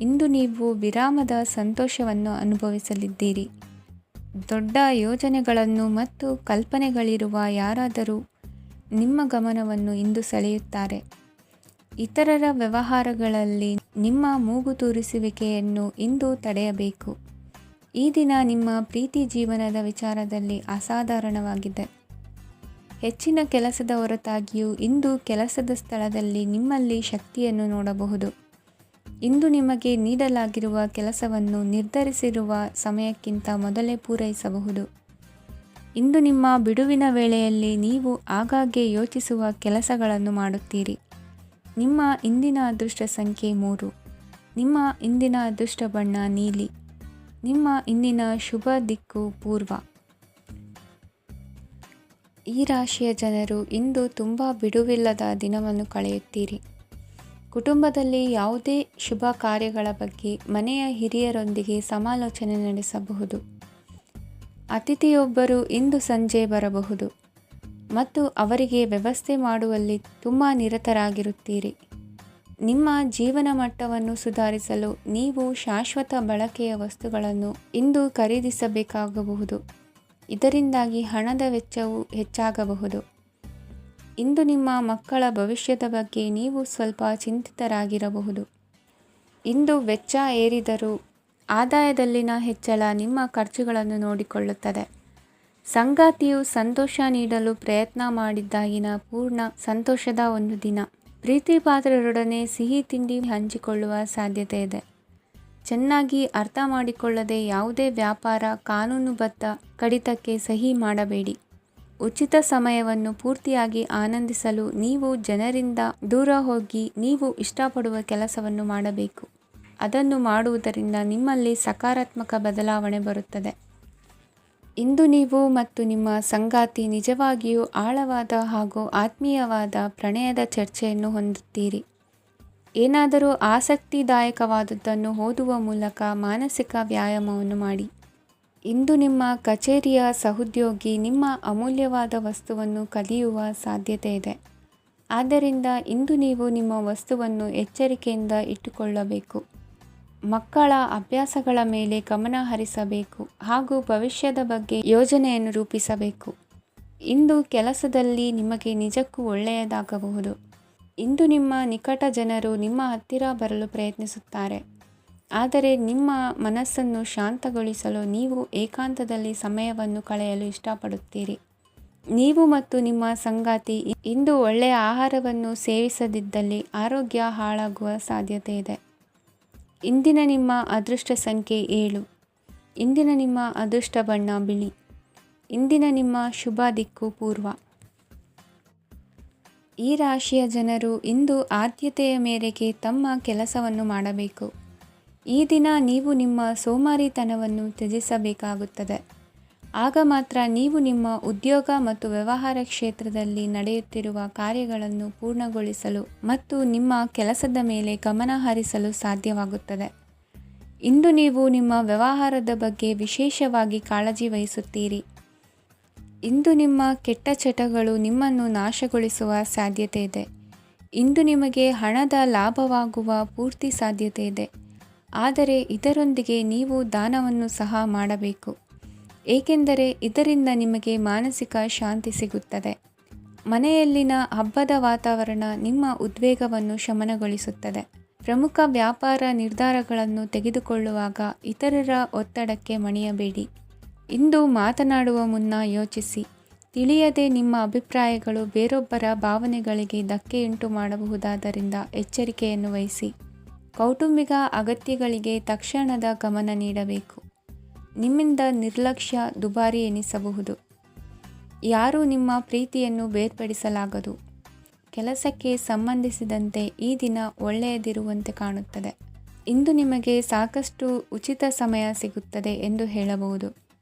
ಇಂದು ನೀವು ವಿರಾಮದ ಸಂತೋಷವನ್ನು ಅನುಭವಿಸಲಿದ್ದೀರಿ. ದೊಡ್ಡ ಯೋಜನೆಗಳನ್ನು ಮತ್ತು ಕಲ್ಪನೆಗಳಿರುವ ಯಾರಾದರೂ ನಿಮ್ಮ ಗಮನವನ್ನು ಇಂದು ಸೆಳೆಯುತ್ತಾರೆ. ಇತರರ ವ್ಯವಹಾರಗಳಲ್ಲಿ ನಿಮ್ಮ ಮೂಗು ತೂರಿಸುವಿಕೆಯನ್ನು ಇಂದು ತಡೆಯಬೇಕು. ಈ ದಿನ ನಿಮ್ಮ ಪ್ರೀತಿ ಜೀವನದ ವಿಚಾರದಲ್ಲಿ ಅಸಾಧಾರಣವಾಗಿದೆ. ಹೆಚ್ಚಿನ ಕೆಲಸದ ಹೊರತಾಗಿಯೂ ಇಂದು ಕೆಲಸದ ಸ್ಥಳದಲ್ಲಿ ನಿಮ್ಮಲ್ಲಿ ಶಕ್ತಿಯನ್ನು ನೋಡಬಹುದು. ಇಂದು ನಿಮಗೆ ನೀಡಲಾಗಿರುವ ಕೆಲಸವನ್ನು ನಿರ್ಧರಿಸಿರುವ ಸಮಯಕ್ಕಿಂತ ಮೊದಲೇ ಪೂರೈಸಬಹುದು. ಇಂದು ನಿಮ್ಮ ಬಿಡುವಿನ ವೇಳೆಯಲ್ಲಿ ನೀವು ಆಗಾಗ್ಗೆ ಯೋಚಿಸುವ ಕೆಲಸಗಳನ್ನು ಮಾಡುತ್ತೀರಿ. ನಿಮ್ಮ ಇಂದಿನ ಅದೃಷ್ಟ ಸಂಖ್ಯೆ 3. ನಿಮ್ಮ ಇಂದಿನ ಅದೃಷ್ಟ ಬಣ್ಣ ನೀಲಿ. ನಿಮ್ಮ ಇಂದಿನ ಶುಭ ದಿಕ್ಕು ಪೂರ್ವ. ಈ ರಾಶಿಯ ಜನರು ಇಂದು ತುಂಬ ಬಿಡುವಿಲ್ಲದ ದಿನವನ್ನು ಕಳೆಯುತ್ತೀರಿ. ಕುಟುಂಬದಲ್ಲಿ ಯಾವುದೇ ಶುಭ ಕಾರ್ಯಗಳ ಬಗ್ಗೆ ಮನೆಯ ಹಿರಿಯರೊಂದಿಗೆ ಸಮಾಲೋಚನೆ ನಡೆಸಬಹುದು. ಅತಿಥಿಯೊಬ್ಬರು ಇಂದು ಸಂಜೆ ಬರಬಹುದು ಮತ್ತು ಅವರಿಗೆ ವ್ಯವಸ್ಥೆ ಮಾಡುವಲ್ಲಿ ತುಂಬ ನಿರತರಾಗಿರುತ್ತೀರಿ. ನಿಮ್ಮ ಜೀವನ ಮಟ್ಟವನ್ನು ಸುಧಾರಿಸಲು ನೀವು ಶಾಶ್ವತ ಬಳಕೆಯ ವಸ್ತುಗಳನ್ನು ಇಂದು ಖರೀದಿಸಬೇಕಾಗಬಹುದು. ಇದರಿಂದಾಗಿ ಹಣದ ವೆಚ್ಚವು ಹೆಚ್ಚಾಗಬಹುದು. ಇಂದು ನಿಮ್ಮ ಮಕ್ಕಳ ಭವಿಷ್ಯದ ಬಗ್ಗೆ ನೀವು ಸ್ವಲ್ಪ ಚಿಂತಿತರಾಗಿರಬಹುದು. ಇಂದು ವೆಚ್ಚ ಏರಿದರೂ ಆದಾಯದಲ್ಲಿನ ಹೆಚ್ಚಳ ನಿಮ್ಮ ಖರ್ಚುಗಳನ್ನು ನೋಡಿಕೊಳ್ಳುತ್ತದೆ. ಸಂಗಾತಿಯು ಸಂತೋಷ ನೀಡಲು ಪ್ರಯತ್ನ ಮಾಡಿದ್ದಾಗಿನ ಪೂರ್ಣ ಸಂತೋಷದ ಒಂದು ದಿನ. ಪ್ರೀತಿ ಪಾತ್ರರೊಡನೆ ಸಿಹಿ ತಿಂಡಿ ಹಂಚಿಕೊಳ್ಳುವ ಸಾಧ್ಯತೆ ಇದೆ. ಚೆನ್ನಾಗಿ ಅರ್ಥ ಮಾಡಿಕೊಳ್ಳದೆ ಯಾವುದೇ ವ್ಯಾಪಾರ ಕಾನೂನುಬದ್ಧ ಕಡಿತಕ್ಕೆ ಸಹಿ ಮಾಡಬೇಡಿ. ಉಚಿತ ಸಮಯವನ್ನು ಪೂರ್ತಿಯಾಗಿ ಆನಂದಿಸಲು ನೀವು ಜನರಿಂದ ದೂರ ಹೋಗಿ ನೀವು ಇಷ್ಟಪಡುವ ಕೆಲಸವನ್ನು ಮಾಡಬೇಕು. ಅದನ್ನು ಮಾಡುವುದರಿಂದ ನಿಮ್ಮಲ್ಲಿ ಸಕಾರಾತ್ಮಕ ಬದಲಾವಣೆ ಬರುತ್ತದೆ. ಇಂದು ನೀವು ಮತ್ತು ನಿಮ್ಮ ಸಂಗಾತಿ ನಿಜವಾಗಿಯೂ ಆಳವಾದ ಹಾಗೂ ಆತ್ಮೀಯವಾದ ಪ್ರಣಯದ ಚರ್ಚೆಯನ್ನು ಹೊಂದುತ್ತೀರಿ. ಏನಾದರೂ ಆಸಕ್ತಿದಾಯಕವಾದದ್ದನ್ನು ಓದುವ ಮೂಲಕ ಮಾನಸಿಕ ವ್ಯಾಯಾಮವನ್ನು ಮಾಡಿ. ಇಂದು ನಿಮ್ಮ ಕಚೇರಿಯ ಸಹೋದ್ಯೋಗಿ ನಿಮ್ಮ ಅಮೂಲ್ಯವಾದ ವಸ್ತುವನ್ನು ಕದಿಯುವ ಸಾಧ್ಯತೆ ಇದೆ. ಆದ್ದರಿಂದ ಇಂದು ನೀವು ನಿಮ್ಮ ವಸ್ತುವನ್ನು ಎಚ್ಚರಿಕೆಯಿಂದ ಇಟ್ಟುಕೊಳ್ಳಬೇಕು. ಮಕ್ಕಳ ಅಭ್ಯಾಸಗಳ ಮೇಲೆ ಗಮನ ಹರಿಸಬೇಕು ಹಾಗೂ ಭವಿಷ್ಯದ ಬಗ್ಗೆ ಯೋಜನೆಯನ್ನು ರೂಪಿಸಬೇಕು. ಇಂದು ಕೆಲಸದಲ್ಲಿ ನಿಮಗೆ ನಿಜಕ್ಕೂ ಒಳ್ಳೆಯದಾಗಬಹುದು. ಇಂದು ನಿಮ್ಮ ನಿಕಟ ಜನರು ನಿಮ್ಮ ಹತ್ತಿರ ಬರಲು ಪ್ರಯತ್ನಿಸುತ್ತಾರೆ, ಆದರೆ ನಿಮ್ಮ ಮನಸ್ಸನ್ನು ಶಾಂತಗೊಳಿಸಲು ನೀವು ಏಕಾಂತದಲ್ಲಿ ಸಮಯವನ್ನು ಕಳೆಯಲು ಇಷ್ಟಪಡುತ್ತೀರಿ. ನೀವು ಮತ್ತು ನಿಮ್ಮ ಸಂಗಾತಿ ಇಂದು ಒಳ್ಳೆಯ ಆಹಾರವನ್ನು ಸೇವಿಸದಿದ್ದಲ್ಲಿ ಆರೋಗ್ಯ ಹಾಳಾಗುವ ಸಾಧ್ಯತೆ ಇದೆ. ಇಂದಿನ ನಿಮ್ಮ ಅದೃಷ್ಟ ಸಂಖ್ಯೆ 7. ಇಂದಿನ ನಿಮ್ಮ ಅದೃಷ್ಟ ಬಣ್ಣ ಬಿಳಿ. ಇಂದಿನ ನಿಮ್ಮ ಶುಭ ದಿಕ್ಕು ಪೂರ್ವ. ಈ ರಾಶಿಯ ಜನರು ಇಂದು ಆದ್ಯತೆಯ ಮೇರೆಗೆ ತಮ್ಮ ಕೆಲಸವನ್ನು ಮಾಡಬೇಕು. ಈ ದಿನ ನೀವು ನಿಮ್ಮ ಸೋಮಾರಿತನವನ್ನು ತ್ಯಜಿಸಬೇಕಾಗುತ್ತದೆ. ಆಗ ಮಾತ್ರ ನೀವು ನಿಮ್ಮ ಉದ್ಯೋಗ ಮತ್ತು ವ್ಯವಹಾರ ಕ್ಷೇತ್ರದಲ್ಲಿ ನಡೆಯುತ್ತಿರುವ ಕಾರ್ಯಗಳನ್ನು ಪೂರ್ಣಗೊಳಿಸಲು ಮತ್ತು ನಿಮ್ಮ ಕೆಲಸದ ಮೇಲೆ ಗಮನ ಹರಿಸಲು ಸಾಧ್ಯವಾಗುತ್ತದೆ. ಇಂದು ನೀವು ನಿಮ್ಮ ವ್ಯವಹಾರದ ಬಗ್ಗೆ ವಿಶೇಷವಾಗಿ ಕಾಳಜಿ ವಹಿಸುತ್ತೀರಿ. ಇಂದು ನಿಮ್ಮ ಕೆಟ್ಟ ಚಟಗಳು ನಿಮ್ಮನ್ನು ನಾಶಗೊಳಿಸುವ ಸಾಧ್ಯತೆ ಇದೆ. ಇಂದು ನಿಮಗೆ ಹಣದ ಲಾಭವಾಗುವ ಪೂರ್ತಿ ಸಾಧ್ಯತೆ ಇದೆ, ಆದರೆ ಇದರೊಂದಿಗೆ ನೀವು ದಾನವನ್ನು ಸಹ ಮಾಡಬೇಕು, ಏಕೆಂದರೆ ಇದರಿಂದ ನಿಮಗೆ ಮಾನಸಿಕ ಶಾಂತಿ ಸಿಗುತ್ತದೆ. ಮನೆಯಲ್ಲಿನ ಹಬ್ಬದ ವಾತಾವರಣ ನಿಮ್ಮ ಉದ್ವೇಗವನ್ನು ಶಮನಗೊಳಿಸುತ್ತದೆ. ಪ್ರಮುಖ ವ್ಯಾಪಾರ ನಿರ್ಧಾರಗಳನ್ನು ತೆಗೆದುಕೊಳ್ಳುವಾಗ ಇತರರ ಒತ್ತಡಕ್ಕೆ ಮಣಿಯಬೇಡಿ. ಇಂದು ಮಾತನಾಡುವ ಮುನ್ನ ಯೋಚಿಸಿ. ತಿಳಿಯದೆ ನಿಮ್ಮ ಅಭಿಪ್ರಾಯಗಳು ಬೇರೊಬ್ಬರ ಭಾವನೆಗಳಿಗೆ ಧಕ್ಕೆಯುಂಟು ಮಾಡಬಹುದಾದ್ದರಿಂದ ಎಚ್ಚರಿಕೆಯನ್ನು ವಹಿಸಿ. ಕೌಟುಂಬಿಕ ಅಗತ್ಯಗಳಿಗೆ ತಕ್ಷಣದ ಗಮನ ನೀಡಬೇಕು. ನಿಮ್ಮಿಂದ ನಿರ್ಲಕ್ಷ್ಯ ದುಬಾರಿ ಎನಿಸಬಹುದು. ಯಾರೂ ನಿಮ್ಮ ಪ್ರೀತಿಯನ್ನು ಬೇರ್ಪಡಿಸಲಾಗದು. ಕೆಲಸಕ್ಕೆ ಸಂಬಂಧಿಸಿದಂತೆ ಈ ದಿನ ಒಳ್ಳೆಯದಿರುವಂತೆ ಕಾಣುತ್ತದೆ. ಇಂದು ನಿಮಗೆ ಸಾಕಷ್ಟು ಉಚಿತ ಸಮಯ ಸಿಗುತ್ತದೆ ಎಂದು ಹೇಳಬಹುದು.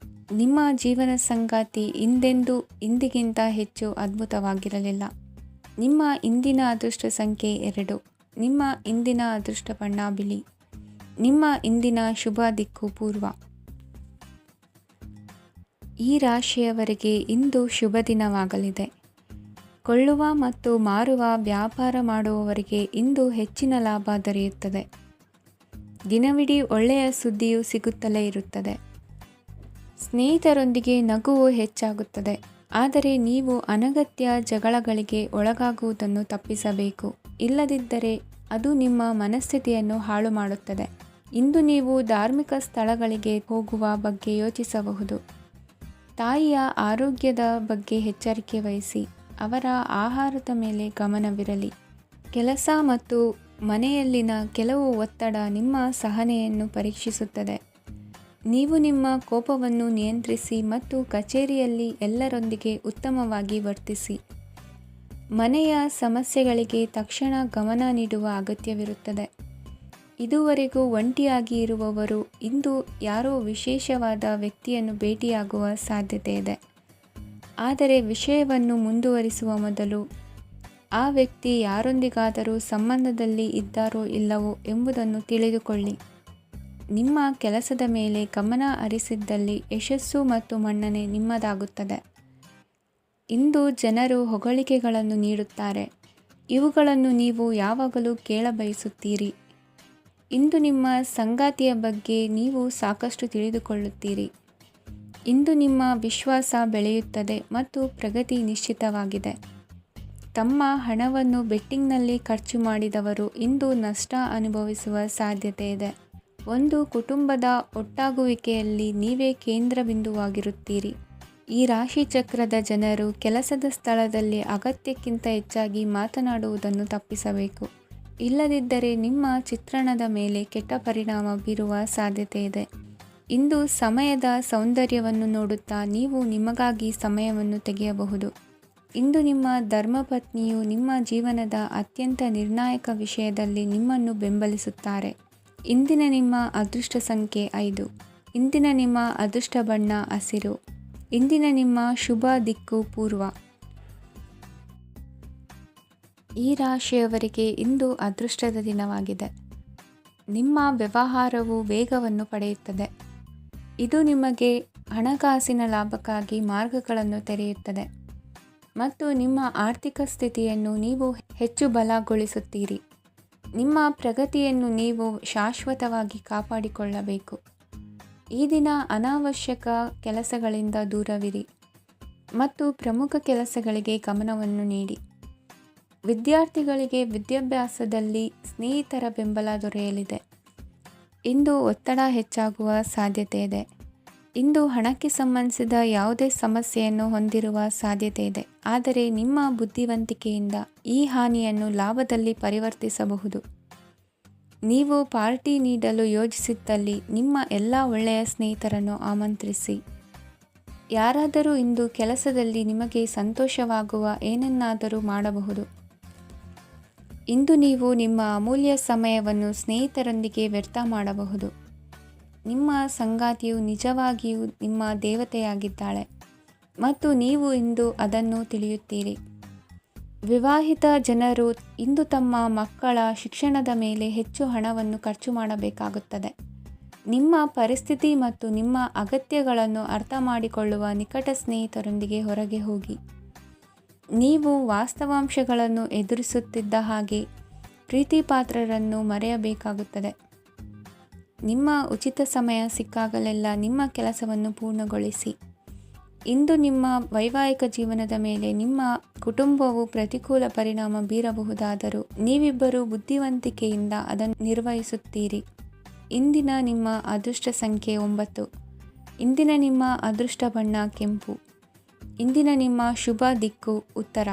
ನಿಮ್ಮ ಜೀವನ ಸಂಗಾತಿ ಇಂದಿಗಿಂತ ಹೆಚ್ಚು ಅದ್ಭುತವಾಗಿರಲಿಲ್ಲ. ನಿಮ್ಮ ಇಂದಿನ ಅದೃಷ್ಟ ಸಂಖ್ಯೆ 2. ನಿಮ್ಮ ಇಂದಿನ ಅದೃಷ್ಟ ಬಣ್ಣ ಬಿಳಿ. ನಿಮ್ಮ ಇಂದಿನ ಶುಭ ದಿಕ್ಕು ಪೂರ್ವ. ಈ ರಾಶಿಯವರಿಗೆ ಇಂದು ಶುಭ ದಿನವಾಗಲಿದೆ. ಕೊಳ್ಳುವ ಮತ್ತು ಮಾರುವ ವ್ಯಾಪಾರ ಮಾಡುವವರಿಗೆ ಇಂದು ಹೆಚ್ಚಿನ ಲಾಭ ದೊರೆಯುತ್ತದೆ. ದಿನವಿಡೀ ಒಳ್ಳೆಯ ಸುದ್ದಿಯು ಸಿಗುತ್ತಲೇ ಇರುತ್ತದೆ. ಸ್ನೇಹಿತರೊಂದಿಗೆ ನಗುವು ಹೆಚ್ಚಾಗುತ್ತದೆ, ಆದರೆ ನೀವು ಅನಗತ್ಯ ಜಗಳಗಳಿಗೆ ಒಳಗಾಗುವುದನ್ನು ತಪ್ಪಿಸಬೇಕು. ಇಲ್ಲದಿದ್ದರೆ ಅದು ನಿಮ್ಮ ಮನಸ್ಥಿತಿಯನ್ನು ಹಾಳು ಮಾಡುತ್ತದೆ. ಇಂದು ನೀವು ಧಾರ್ಮಿಕ ಸ್ಥಳಗಳಿಗೆ ಹೋಗುವ ಬಗ್ಗೆ ಯೋಚಿಸಬಹುದು. ತಾಯಿಯ ಆರೋಗ್ಯದ ಬಗ್ಗೆ ಎಚ್ಚರಿಕೆ ವಹಿಸಿ. ಅವರ ಆಹಾರದ ಮೇಲೆ ಗಮನವಿರಲಿ. ಕೆಲಸ ಮತ್ತು ಮನೆಯಲ್ಲಿನ ಕೆಲವು ಒತ್ತಡ ನಿಮ್ಮ ಸಹನೆಯನ್ನು ಪರೀಕ್ಷಿಸುತ್ತದೆ. ನೀವು ನಿಮ್ಮ ಕೋಪವನ್ನು ನಿಯಂತ್ರಿಸಿ ಮತ್ತು ಕಚೇರಿಯಲ್ಲಿ ಎಲ್ಲರೊಂದಿಗೆ ಉತ್ತಮವಾಗಿ ವರ್ತಿಸಿ. ಮನೆಯ ಸಮಸ್ಯೆಗಳಿಗೆ ತಕ್ಷಣ ಗಮನ ನೀಡುವ ಅಗತ್ಯವಿರುತ್ತದೆ. ಇದುವರೆಗೂ ಒಂಟಿಯಾಗಿ ಇರುವವರು ಇಂದು ಯಾರೋ ವಿಶೇಷವಾದ ವ್ಯಕ್ತಿಯನ್ನು ಭೇಟಿಯಾಗುವ ಸಾಧ್ಯತೆ ಇದೆ. ಆದರೆ ವಿಷಯವನ್ನು ಮುಂದುವರಿಸುವ ಮೊದಲು ಆ ವ್ಯಕ್ತಿ ಯಾರೊಂದಿಗಾದರೂ ಸಂಬಂಧದಲ್ಲಿ ಇದ್ದಾರೋ ಇಲ್ಲವೋ ಎಂಬುದನ್ನು ತಿಳಿದುಕೊಳ್ಳಿ. ನಿಮ್ಮ ಕೆಲಸದ ಮೇಲೆ ಗಮನ ಹರಿಸಿದ್ದಲ್ಲಿ ಯಶಸ್ಸು ಮತ್ತು ಮನ್ನಣೆ ನಿಮ್ಮದಾಗುತ್ತದೆ. ಇಂದು ಜನರು ಹೊಗಳಿಕೆಗಳನ್ನು ನೀಡುತ್ತಾರೆ. ಇವುಗಳನ್ನು ನೀವು ಯಾವಾಗಲೂ ಕೇಳಬಯಸುತ್ತೀರಿ. ಇಂದು ನಿಮ್ಮ ಸಂಗಾತಿಯ ಬಗ್ಗೆ ನೀವು ಸಾಕಷ್ಟು ತಿಳಿದುಕೊಳ್ಳುತ್ತೀರಿ. ಇಂದು ನಿಮ್ಮ ವಿಶ್ವಾಸ ಬೆಳೆಯುತ್ತದೆ ಮತ್ತು ಪ್ರಗತಿ ನಿಶ್ಚಿತವಾಗಿದೆ. ತಮ್ಮ ಹಣವನ್ನು ಬೆಟ್ಟಿಂಗ್ನಲ್ಲಿ ಖರ್ಚು ಮಾಡಿದವರು ಇಂದು ನಷ್ಟ ಅನುಭವಿಸುವ ಸಾಧ್ಯತೆ ಇದೆ. ಒಂದು ಕುಟುಂಬದ ಒಟ್ಟಾಗುವಿಕೆಯಲ್ಲಿ ನೀವೇ ಕೇಂದ್ರ ಬಿಂದುವಾಗಿರುತ್ತೀರಿ. ಈ ರಾಶಿ ಚಕ್ರದ ಜನರು ಕೆಲಸದ ಸ್ಥಳದಲ್ಲಿ ಅಗತ್ಯಕ್ಕಿಂತ ಹೆಚ್ಚಾಗಿ ಮಾತನಾಡುವುದನ್ನು ತಪ್ಪಿಸಬೇಕು. ಇಲ್ಲದಿದ್ದರೆ ನಿಮ್ಮ ಚಿತ್ರಣದ ಮೇಲೆ ಕೆಟ್ಟ ಪರಿಣಾಮ ಬೀರುವ ಸಾಧ್ಯತೆ ಇದೆ. ಇಂದು ಸಮಯದ ಸೌಂದರ್ಯವನ್ನು ನೋಡುತ್ತಾ ನೀವು ನಿಮಗಾಗಿ ಸಮಯವನ್ನು ತೆಗೆಯಬಹುದು. ಇಂದು ನಿಮ್ಮ ಧರ್ಮಪತ್ನಿಯು ನಿಮ್ಮ ಜೀವನದ ಅತ್ಯಂತ ನಿರ್ಣಾಯಕ ವಿಷಯದಲ್ಲಿ ನಿಮ್ಮನ್ನು ಬೆಂಬಲಿಸುತ್ತಾರೆ. ಇಂದಿನ ನಿಮ್ಮ ಅದೃಷ್ಟ ಸಂಖ್ಯೆ 5. ಇಂದಿನ ನಿಮ್ಮ ಅದೃಷ್ಟ ಬಣ್ಣ ಹಸಿರು. ಇಂದಿನ ನಿಮ್ಮ ಶುಭ ದಿಕ್ಕು ಪೂರ್ವ. ಈ ರಾಶಿಯವರಿಗೆ ಇಂದು ಅದೃಷ್ಟದ ದಿನವಾಗಿದೆ. ನಿಮ್ಮ ವ್ಯವಹಾರವು ವೇಗವನ್ನು ಪಡೆಯುತ್ತದೆ. ಇದು ನಿಮಗೆ ಹಣಕಾಸಿನ ಲಾಭಕ್ಕಾಗಿ ಮಾರ್ಗಗಳನ್ನು ತೆರೆಯುತ್ತದೆ. ಮತ್ತು ನಿಮ್ಮ ಆರ್ಥಿಕ ಸ್ಥಿತಿಯನ್ನು ನೀವು ಹೆಚ್ಚು ಬಲಗೊಳಿಸುತ್ತೀರಿ. ನಿಮ್ಮ ಪ್ರಗತಿಯನ್ನು ನೀವು ಶಾಶ್ವತವಾಗಿ ಕಾಪಾಡಿಕೊಳ್ಳಬೇಕು. ಈ ದಿನ ಅನಾವಶ್ಯಕ ಕೆಲಸಗಳಿಂದ ದೂರವಿರಿ ಮತ್ತು ಪ್ರಮುಖ ಕೆಲಸಗಳಿಗೆ ಗಮನವನ್ನು ನೀಡಿ. ವಿದ್ಯಾರ್ಥಿಗಳಿಗೆ ವಿದ್ಯಾಭ್ಯಾಸದಲ್ಲಿ ಸ್ನೇಹಿತರ ಬೆಂಬಲ ದೊರೆಯಲಿದೆ. ಇಂದು ಒತ್ತಡ ಹೆಚ್ಚಾಗುವ ಸಾಧ್ಯತೆ ಇದೆ. ಇಂದು ಹಣಕ್ಕೆ ಸಂಬಂಧಿಸಿದ ಯಾವುದೇ ಸಮಸ್ಯೆಯನ್ನು ಹೊಂದಿರುವ ಸಾಧ್ಯತೆ ಇದೆ. ಆದರೆ ನಿಮ್ಮ ಬುದ್ಧಿವಂತಿಕೆಯಿಂದ ಈ ಹಾನಿಯನ್ನು ಲಾಭದಲ್ಲಿ ಪರಿವರ್ತಿಸಬಹುದು. ನೀವು ಪಾರ್ಟಿ ನೀಡಲು ಯೋಜಿಸಿದ್ದಲ್ಲಿ ನಿಮ್ಮ ಎಲ್ಲ ಒಳ್ಳೆಯ ಸ್ನೇಹಿತರನ್ನು ಆಮಂತ್ರಿಸಿ. ಯಾರಾದರೂ ಇಂದು ಕೆಲಸದಲ್ಲಿ ನಿಮಗೆ ಸಂತೋಷವಾಗುವ ಏನನ್ನಾದರೂ ಮಾಡಬಹುದು. ಇಂದು ನೀವು ನಿಮ್ಮ ಅಮೂಲ್ಯ ಸಮಯವನ್ನು ಸ್ನೇಹಿತರೊಂದಿಗೆ ವ್ಯರ್ಥ ಮಾಡಬಹುದು. ನಿಮ್ಮ ಸಂಗಾತಿಯು ನಿಜವಾಗಿಯೂ ನಿಮ್ಮ ದೇವತೆಯಾಗಿದ್ದಾಳೆ ಮತ್ತು ನೀವು ಇಂದು ಅದನ್ನು ತಿಳಿಯುತ್ತೀರಿ. ವಿವಾಹಿತ ಜನರು ಇಂದು ತಮ್ಮ ಮಕ್ಕಳ ಶಿಕ್ಷಣದ ಮೇಲೆ ಹೆಚ್ಚು ಹಣವನ್ನು ಖರ್ಚು ಮಾಡಬೇಕಾಗುತ್ತದೆ. ನಿಮ್ಮ ಪರಿಸ್ಥಿತಿ ಮತ್ತು ನಿಮ್ಮ ಅಗತ್ಯಗಳನ್ನು ಅರ್ಥ ಮಾಡಿಕೊಳ್ಳುವ ನಿಕಟ ಸ್ನೇಹಿತರೊಂದಿಗೆ ಹೊರಗೆ ಹೋಗಿ. ನೀವು ವಾಸ್ತವಾಂಶಗಳನ್ನು ಎದುರಿಸುತ್ತಿದ್ದ ಹಾಗೆ ಪ್ರೀತಿಪಾತ್ರರನ್ನು ಮರೆಯಬೇಕಾಗುತ್ತದೆ. ನಿಮ್ಮ ಉಚಿತ ಸಮಯ ಸಿಕ್ಕಾಗಲೆಲ್ಲ ನಿಮ್ಮ ಕೆಲಸವನ್ನು ಪೂರ್ಣಗೊಳಿಸಿ. ಇಂದು ನಿಮ್ಮ ವೈವಾಹಿಕ ಜೀವನದ ಮೇಲೆ ನಿಮ್ಮ ಕುಟುಂಬವು ಪ್ರತಿಕೂಲ ಪರಿಣಾಮ ಬೀರಬಹುದಾದರೂ ನೀವಿಬ್ಬರು ಬುದ್ಧಿವಂತಿಕೆಯಿಂದ ಅದನ್ನು ನಿರ್ವಹಿಸುತ್ತೀರಿ. ಇಂದಿನ ನಿಮ್ಮ ಅದೃಷ್ಟ ಸಂಖ್ಯೆ 9. ಇಂದಿನ ನಿಮ್ಮ ಅದೃಷ್ಟ ಬಣ್ಣ ಕೆಂಪು. ಇಂದಿನ ನಿಮ್ಮ ಶುಭ ದಿಕ್ಕು ಉತ್ತರ.